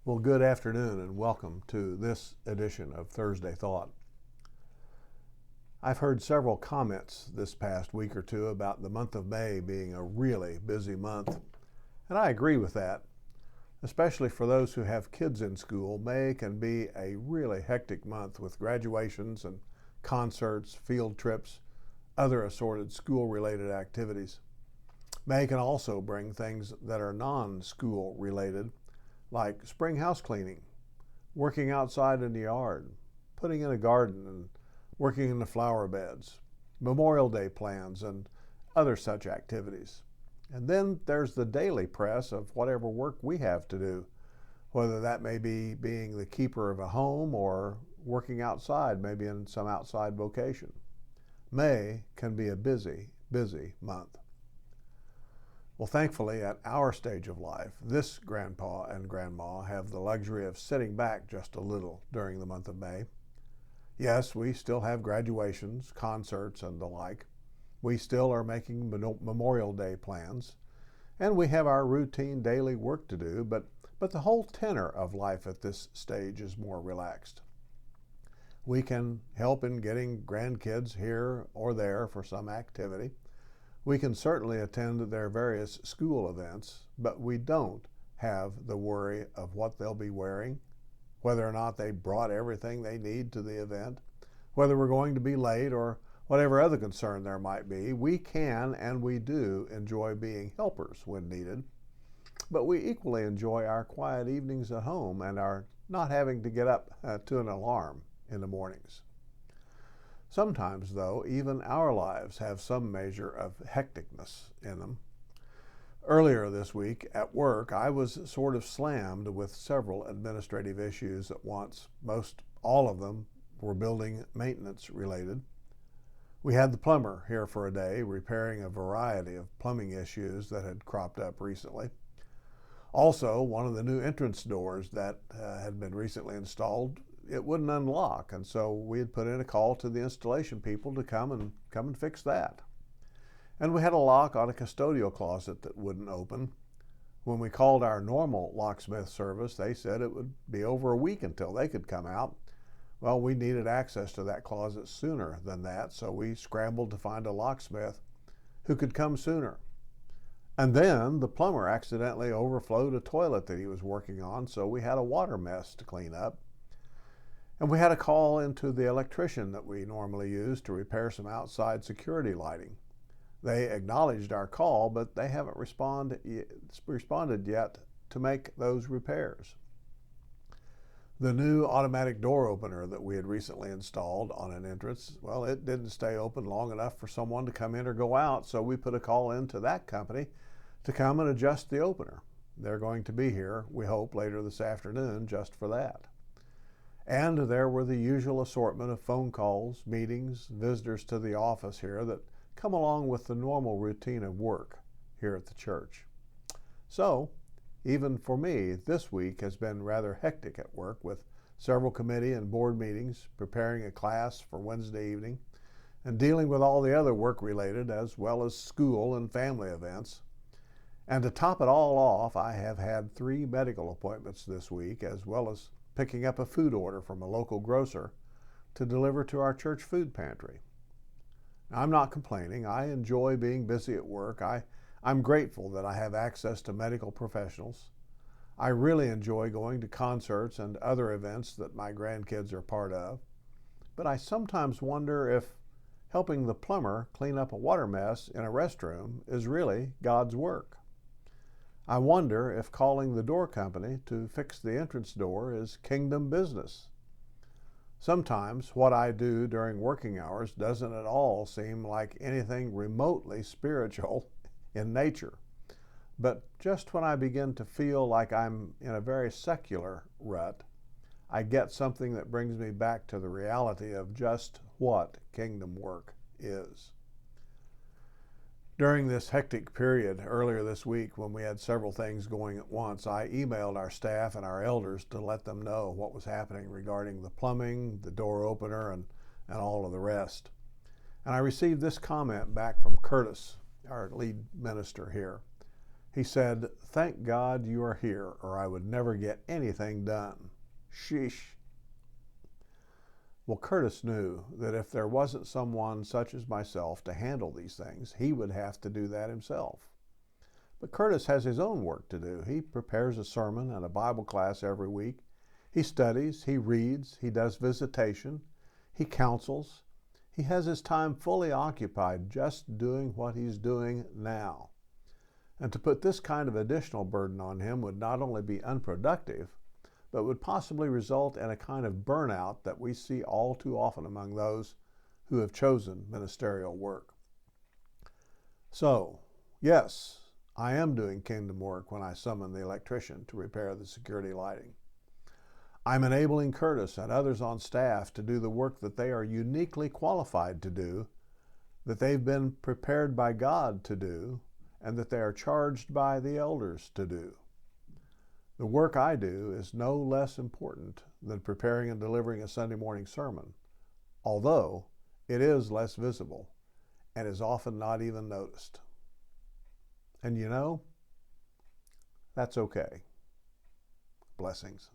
Well, good afternoon and welcome to this edition of Thursday Thought. I've heard several comments this past week or two about the month of May being a really busy month, and I agree with that. Especially for those who have kids in school, May can be a really hectic month with graduations and concerts, field trips, other assorted school-related activities. May can also bring things that are non-school related, like spring house cleaning, working outside in the yard, putting in a garden and working in the flower beds, Memorial Day plans, and other such activities. And then there's the daily press of whatever work we have to do, whether that may be being the keeper of a home or working outside, maybe in some outside vocation. May can be a busy, busy month. Well, thankfully, at our stage of life, this grandpa and grandma have the luxury of sitting back just a little during the month of May. Yes, we still have graduations, concerts, and the like. We still are making Memorial Day plans, and we have our routine daily work to do, but the whole tenor of life at this stage is more relaxed. We can help in getting grandkids here or there for some activity. We can certainly attend their various school events, but we don't have the worry of what they'll be wearing, whether or not they brought everything they need to the event, whether we're going to be late, or whatever other concern there might be. We can and we do enjoy being helpers when needed, but we equally enjoy our quiet evenings at home and our not having to get up to an alarm in the mornings. Sometimes, though, even our lives have some measure of hecticness in them. Earlier this week at work, I was sort of slammed with several administrative issues at once. Most all of them were building maintenance related. We had the plumber here for a day, repairing a variety of plumbing issues that had cropped up recently. Also, one of the new entrance doors that had been recently installed, it wouldn't unlock, and so we had put in a call to the installation people to come and fix that. And we had a lock on a custodial closet that wouldn't open. When we called our normal locksmith service, they said it would be over a week until they could come out. Well, we needed access to that closet sooner than that, so we scrambled to find a locksmith who could come sooner. And then the plumber accidentally overflowed a toilet that he was working on, so we had a water mess to clean up. And we had a call into the electrician that we normally use to repair some outside security lighting. They acknowledged our call, but they haven't responded yet to make those repairs. The new automatic door opener that we had recently installed on an entrance, well, it didn't stay open long enough for someone to come in or go out, so we put a call into that company to come and adjust the opener. They're going to be here, we hope, later this afternoon just for that. And there were the usual assortment of phone calls, meetings, visitors to the office here that come along with the normal routine of work here at the church. So, even for me, this week has been rather hectic at work with several committee and board meetings, preparing a class for Wednesday evening, and dealing with all the other work-related as well as school and family events. And to top it all off, I have had 3 medical appointments this week, as well as picking up a food order from a local grocer to deliver to our church food pantry. Now, I'm not complaining. I enjoy being busy at work. I'm grateful that I have access to medical professionals. I really enjoy going to concerts and other events that my grandkids are part of. But I sometimes wonder if helping the plumber clean up a water mess in a restroom is really God's work. I wonder if calling the door company to fix the entrance door is kingdom business. Sometimes what I do during working hours doesn't at all seem like anything remotely spiritual in nature. But just when I begin to feel like I'm in a very secular rut, I get something that brings me back to the reality of just what kingdom work is. During this hectic period earlier this week, when we had several things going at once, I emailed our staff and our elders to let them know what was happening regarding the plumbing, the door opener, and all of the rest. And I received this comment back from Curtis, our lead minister here. He said, "Thank God you are here, or I would never get anything done." Sheesh. Well, Curtis knew that if there wasn't someone such as myself to handle these things, he would have to do that himself. But Curtis has his own work to do. He prepares a sermon and a Bible class every week. He studies, he reads, he does visitation, he counsels. He has his time fully occupied just doing what he's doing now. And to put this kind of additional burden on him would not only be unproductive, but would possibly result in a kind of burnout that we see all too often among those who have chosen ministerial work. So, yes, I am doing kingdom work when I summon the electrician to repair the security lighting. I'm enabling Curtis and others on staff to do the work that they are uniquely qualified to do, that they've been prepared by God to do, and that they are charged by the elders to do. The work I do is no less important than preparing and delivering a Sunday morning sermon, although it is less visible and is often not even noticed. And you know, that's okay. Blessings.